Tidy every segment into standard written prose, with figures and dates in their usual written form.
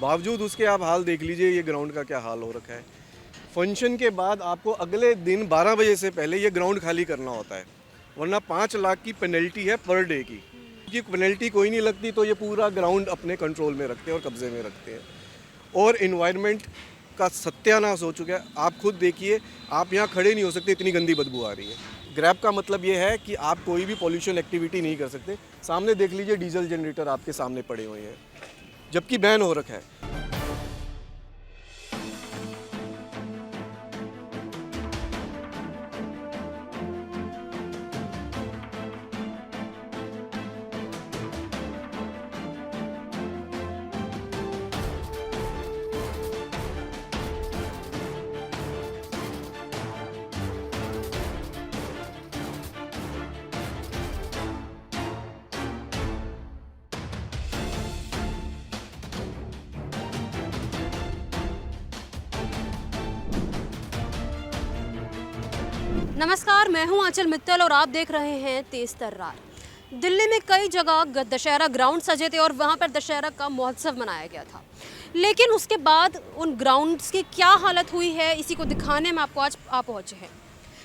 बावजूद उसके आप हाल देख लीजिए ये ग्राउंड का क्या हाल हो रखा है। फंक्शन के बाद आपको अगले दिन 12 बजे से पहले ये ग्राउंड खाली करना होता है, वरना 5 लाख की पेनल्टी है पर डे की। ये पेनल्टी कोई नहीं लगती तो ये पूरा ग्राउंड अपने कंट्रोल में रखते हैं और कब्जे में रखते हैं। और इन्वायरमेंट का सत्यानाश हो चुका है। आप खुद देखिए, आप यहाँ खड़े नहीं हो सकते, इतनी गंदी बदबू आ रही है। ग्रैब का मतलब ये है कि आप कोई भी पॉल्यूशन एक्टिविटी नहीं कर सकते। सामने देख लीजिए, डीजल जनरेटर आपके सामने पड़े हुए हैं, जबकि बैन हो रखा है। नमस्कार, मैं हूं आंचल मित्तल और आप देख रहे हैं तेज तर्रार। दिल्ली में कई जगह दशहरा ग्राउंड सजे थे और वहां पर दशहरा का महोत्सव मनाया गया था, लेकिन उसके बाद उन ग्राउंड्स की क्या हालत हुई है, इसी को दिखाने में आपको आज आप पहुंचे हैं।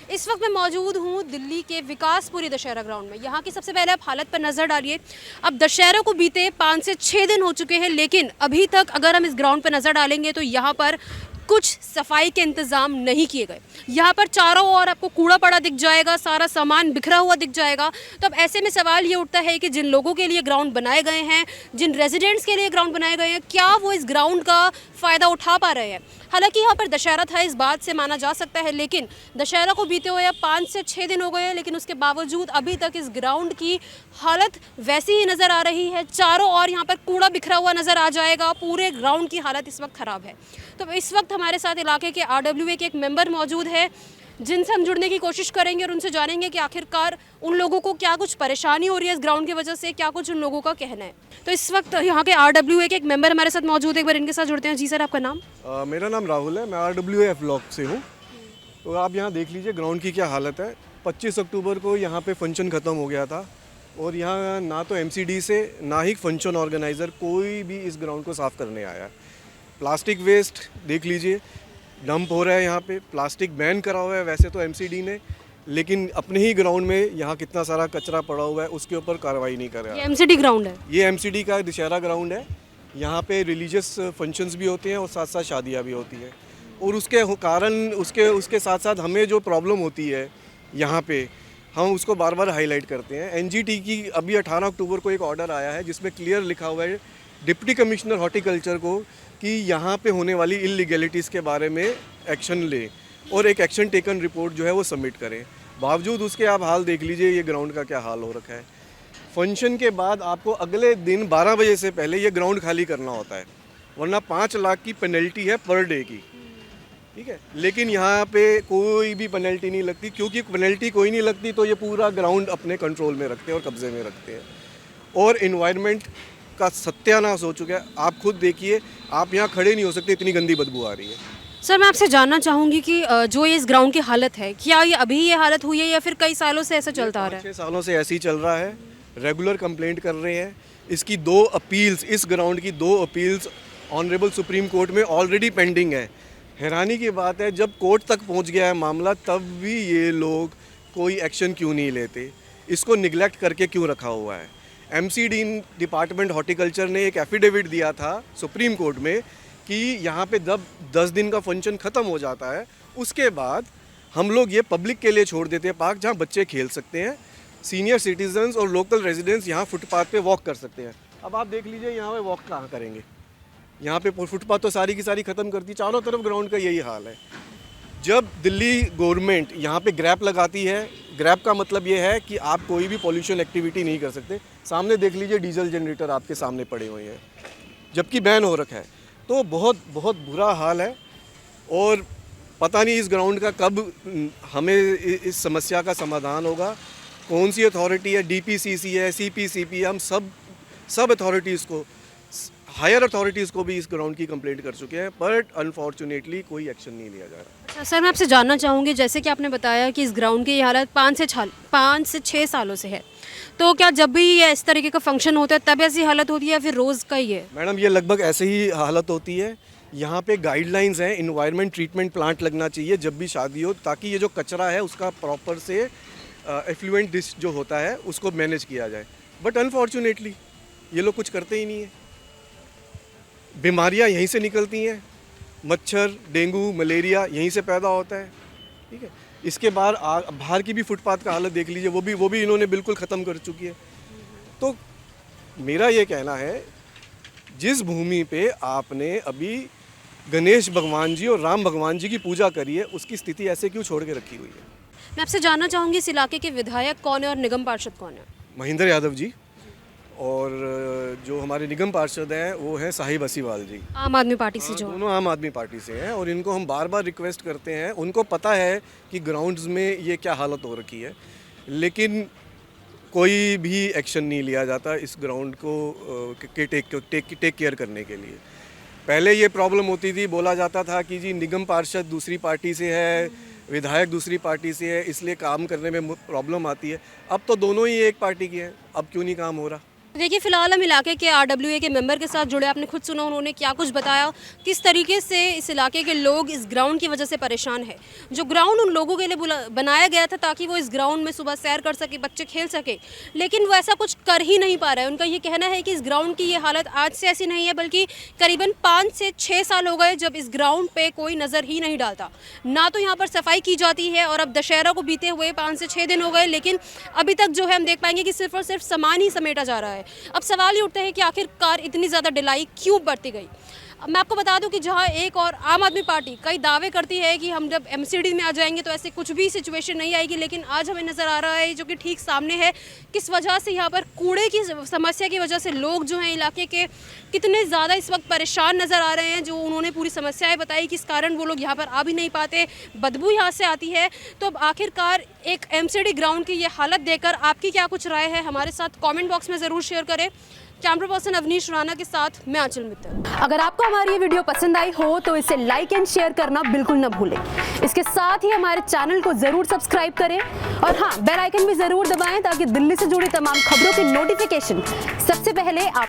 इस वक्त मैं मौजूद हूं दिल्ली के विकासपुरी दशहरा ग्राउंड में। यहाँ की सबसे पहले आप हालत पर नज़र डालिए। अब दशहरा को बीते 5 से 6 दिन हो चुके हैं, लेकिन अभी तक अगर हम इस ग्राउंड पर नज़र डालेंगे तो यहाँ पर कुछ सफाई के इंतज़ाम नहीं किए गए। यहाँ पर चारों ओर आपको कूड़ा पड़ा दिख जाएगा, सारा सामान बिखरा हुआ दिख जाएगा। तो अब ऐसे में सवाल ये उठता है कि जिन लोगों के लिए ग्राउंड बनाए गए हैं, जिन रेजिडेंट्स के लिए ग्राउंड बनाए गए हैं, क्या वो इस ग्राउंड का फ़ायदा उठा पा रहे हैं? हालांकि यहाँ पर दशहरा था, इस बात से माना जा सकता है, लेकिन दशहरा को बीते हुए 5 से 6 दिन हो गए हैं, लेकिन उसके बावजूद अभी तक इस ग्राउंड की हालत वैसी ही नज़र आ रही है। चारों ओर यहाँ पर कूड़ा बिखरा हुआ नज़र आ जाएगा। पूरे ग्राउंड की हालत इस वक्त ख़राब है। तो इस वक्त हमारे साथ इलाके के RWA के एक मेंबर मौजूद है, जिनसे हम जुड़ने की कोशिश करेंगे और उनसे जानेंगे कि आखिरकार उन लोगों को क्या कुछ परेशानी हो रही है इस ग्राउंड की वजह से, क्या कुछ उन लोगों का कहना है। तो इस वक्त यहाँ के RWA के एक मेंबर हमारे साथ मौजूद है, एक बार इनके साथ जुड़ते हैं। जी सर, आपका नाम? मेरा नाम राहुल है, मैं RWA ब्लॉक से हूँ। तो आप यहाँ देख लीजिए ग्राउंड की क्या हालत है। 25 अक्टूबर को यहाँ पे फंक्शन ख़त्म हो गया था और यहाँ ना तो MCD से ना ही फंक्शन ऑर्गेनाइज़र कोई भी इस ग्राउंड को साफ़ करने आया। प्लास्टिक वेस्ट देख लीजिए, डंप हो रहा है यहाँ पे। प्लास्टिक बैन करा हुआ है वैसे तो MCD ने, लेकिन अपने ही ग्राउंड में यहाँ कितना सारा कचरा पड़ा हुआ है, उसके ऊपर कार्रवाई नहीं कर रहा है। ये MCD ग्राउंड है? ये MCD का दशहरा ग्राउंड है। यहाँ पे रिलीजियस फंक्शंस भी होते हैं और साथ साथ शादियाँ भी होती हैं। और उसके कारण उसके साथ साथ हमें जो प्रॉब्लम होती है यहाँ पे, हम उसको बार बार हाईलाइट करते हैं। NGT की अभी 18 अक्टूबर को एक ऑर्डर आया है जिसमें क्लियर लिखा हुआ है डिप्टी कमिश्नर हॉर्टिकल्चर को कि यहाँ पे होने वाली इलीगैलिटीज़ के बारे में एक्शन ले और एक एक्शन टेकन रिपोर्ट जो है वो सबमिट करें। बावजूद उसके आप हाल देख लीजिए ये ग्राउंड का क्या हाल हो रखा है। फंक्शन के बाद आपको अगले दिन 12 बजे से पहले ये ग्राउंड खाली करना होता है, वरना 5 लाख की पेनल्टी है पर डे की। ठीक है, लेकिन यहाँ पे कोई भी पेनल्टी नहीं लगती, क्योंकि पेनल्टी कोई नहीं लगती तो ये पूरा ग्राउंड अपने कंट्रोल में रखते हैं और कब्जे में रखते हैं। और इन्वायरमेंट का सत्यानाश हो चुका है। आप खुद देखिए, आप यहाँ खड़े नहीं हो सकते, इतनी गंदी बदबू आ रही है। सर, मैं आपसे जानना चाहूँगी कि जो ये इस ग्राउंड की हालत है, क्या ये अभी ये हालत हुई है या फिर कई सालों से ऐसा चलता आ रहा है? 6 सालों से ऐसे ही चल रहा है। रेगुलर कंप्लेंट कर रहे हैं। इसकी 2 अपील्स, इस ग्राउंड की 2 अपील्स ऑनरेबल सुप्रीम कोर्ट में ऑलरेडी पेंडिंग है। हैरानी की बात है, जब कोर्ट तक पहुंच गया है मामला, तब भी ये लोग कोई एक्शन क्यों नहीं लेते, इसको निगलेक्ट करके क्यों रखा हुआ है। MCD डिपार्टमेंट हॉर्टिकल्चर ने एक एफिडेविट दिया था सुप्रीम कोर्ट में कि यहाँ पे जब 10 दिन का फंक्शन ख़त्म हो जाता है, उसके बाद हम लोग ये पब्लिक के लिए छोड़ देते हैं पार्क, जहाँ बच्चे खेल सकते हैं, सीनियर सिटीजन्स और लोकल रेजिडेंट्स यहाँ फुटपाथ पे वॉक कर सकते हैं। अब आप देख लीजिए यहाँ पे वॉक कहाँ करेंगे, यहाँ पे फुटपाथ तो सारी की सारी ख़त्म कर दी। चारों तरफ ग्राउंड का यही हाल है। जब दिल्ली गवर्नमेंट यहाँ पे ग्रैप लगाती है, ग्रैप का मतलब ये है कि आप कोई भी पॉल्यूशन एक्टिविटी नहीं कर सकते। सामने देख लीजिए, डीजल जनरेटर आपके सामने पड़े हुए हैं, जबकि बैन हो रखा है। तो बहुत बहुत बुरा हाल है और पता नहीं इस ग्राउंड का कब हमें इस समस्या का समाधान होगा। कौन सी अथॉरिटी है, DPCC है, CPCP, हम सब अथॉरिटीज़ को हायर अथॉरिटीज़ को भी इस ग्राउंड की कंप्लेंट कर चुके हैं, बट अनफॉर्चुनेटली कोई एक्शन नहीं लिया जा रहा। अच्छा सर, मैं आपसे जानना चाहूँगी, जैसे कि आपने बताया कि इस ग्राउंड की ये हालत 5 से 6 सालों से है, तो क्या जब भी ये इस तरीके का फंक्शन होता है तब ऐसी हालत होती है या फिर रोज़ का ही है? मैडम ये लगभग ऐसे ही हालत होती है। यहाँ पे गाइडलाइंस हैं, इन्वायरमेंट ट्रीटमेंट प्लांट लगना चाहिए जब भी शादी हो, ताकि ये जो कचरा है उसका प्रॉपर से एफ्लुएंट डिश जो होता है उसको मैनेज किया जाए। बट अनफॉर्चुनेटली ये लोग कुछ करते ही नहीं है। बीमारियाँ यहीं से निकलती हैं, मच्छर, डेंगू, मलेरिया यहीं से पैदा होता है। ठीक है, इसके बाहर की भी फुटपाथ का हालत देख लीजिए, वो भी इन्होंने बिल्कुल ख़त्म कर चुकी है। तो मेरा ये कहना है, जिस भूमि पे आपने अभी गणेश भगवान जी और राम भगवान जी की पूजा करी है, उसकी स्थिति ऐसे क्यों छोड़ के रखी हुई है? मैं आपसे जानना चाहूँगी इस इलाके के विधायक कौन है और निगम पार्षद कौन है? महेंद्र यादव जी, और जो हमारे निगम पार्षद हैं वो हैं साहिब असीवाल जी। आम आदमी पार्टी से जो है। दोनों आम आदमी पार्टी से हैं, और इनको हम बार बार रिक्वेस्ट करते हैं। उनको पता है कि ग्राउंड्स में ये क्या हालत हो रखी है, लेकिन कोई भी एक्शन नहीं लिया जाता इस ग्राउंड को टेक केयर करने के लिए। पहले ये प्रॉब्लम होती थी, बोला जाता था कि जी निगम पार्षद दूसरी पार्टी से है, विधायक दूसरी पार्टी से है, इसलिए काम करने में प्रॉब्लम आती है। अब तो दोनों ही एक पार्टी के हैं, अब क्यों नहीं काम हो रहा? देखिए, फिलहाल हम इलाके के RWA के मेंबर के साथ जुड़े। आपने खुद सुना उन्होंने क्या कुछ बताया, किस तरीके से इस इलाके के लोग इस ग्राउंड की वजह से परेशान है। जो ग्राउंड उन लोगों के लिए बनाया गया था ताकि वो इस ग्राउंड में सुबह सैर कर सके, बच्चे खेल सके, लेकिन वो ऐसा कुछ कर ही नहीं पा रहे हैं। उनका ये कहना है कि इस ग्राउंड की ये हालत आज से ऐसी नहीं है, बल्कि करीबन 5 से 6 साल हो गए जब इस ग्राउंड पर कोई नज़र ही नहीं डालता। ना तो यहाँ पर सफाई की जाती है, और अब दशहरा को बीते हुए 5 से 6 दिन हो गए, लेकिन अभी तक जो है हम देख पाएंगे कि सिर्फ और सिर्फ सामान ही समेटा जा रहा है। अब सवाल ये उठता है कि आखिरकार इतनी ज़्यादा ढिलाई क्यों बढ़ती गई। अब मैं आपको बता दूं कि जहां एक और आम आदमी पार्टी कई दावे करती है कि हम जब MCD में आ जाएंगे तो ऐसे कुछ भी सिचुएशन नहीं आएगी, लेकिन आज हमें नज़र आ रहा है जो कि ठीक सामने है, किस वजह से यहाँ पर कूड़े की समस्या की वजह से लोग जो हैं इलाके के कितने ज़्यादा इस वक्त परेशान नज़र आ रहे हैं। जो उन्होंने पूरी समस्याएं बताई, किस कारण वो लोग यहाँ पर आ भी नहीं पाते, बदबू यहाँ से आती है। तो अब आखिरकार एक MCD ग्राउंड की ये हालत देखकर आपकी क्या कुछ राय है, हमारे साथ कॉमेंट बॉक्स में ज़रूर शेयर करें। कैमरा पर्सन अवनीश राणा के साथ मैं आंचल मित्तल। अगर आपको हमारी ये वीडियो पसंद आई हो तो इसे लाइक एंड शेयर करना बिल्कुल न भूलें। इसके साथ ही हमारे चैनल को जरूर सब्सक्राइब करें, और हाँ, बेल आइकन भी जरूर दबाएं ताकि दिल्ली से जुड़ी तमाम खबरों की नोटिफिकेशन सबसे पहले आप